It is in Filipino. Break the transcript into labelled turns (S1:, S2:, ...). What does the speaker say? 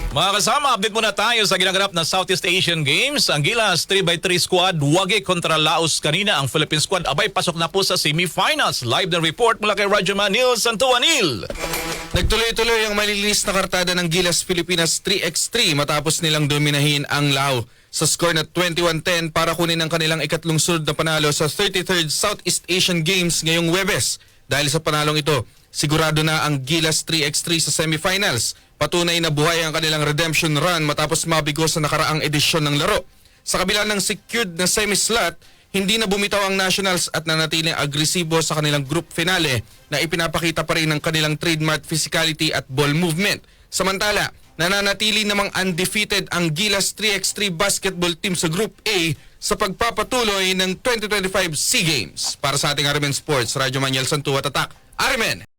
S1: Mga kasama, update muna tayo sa ginaganap na Southeast Asian Games. Ang Gilas 3x3 squad, wagi kontra Laos kanina. Ang Philippine squad, abay, pasok na po sa semifinals. Live na report mula kay Radyo Manil Santuanil.
S2: Nagtuloy-tuloy ang malilis na kartada ng Gilas Pilipinas 3x3 matapos nilang dominahin ang Lao sa score na 21-10 para kunin ang kanilang ikatlong sunod na panalo sa 33rd Southeast Asian Games ngayong Huwebes. Dahil sa panalong ito, sigurado na ang Gilas 3x3 sa semifinals. Patunay na buhay ang kanilang redemption run matapos mabigo sa nakaraang edisyon ng laro. Sa kabila ng secured na semi-slot, hindi na bumitaw ang Nationals at nanatiling agresibo sa kanilang group finale na ipinapakita pa rin ng kanilang trademark physicality at ball movement. Samantala, nananatili namang undefeated ang Gilas 3x3 basketball team sa Group A sa pagpapatuloy ng 2025 SEA Games. Para sa ating Arimen Sports, Radyo Manuel Santua Tatak, Arimen!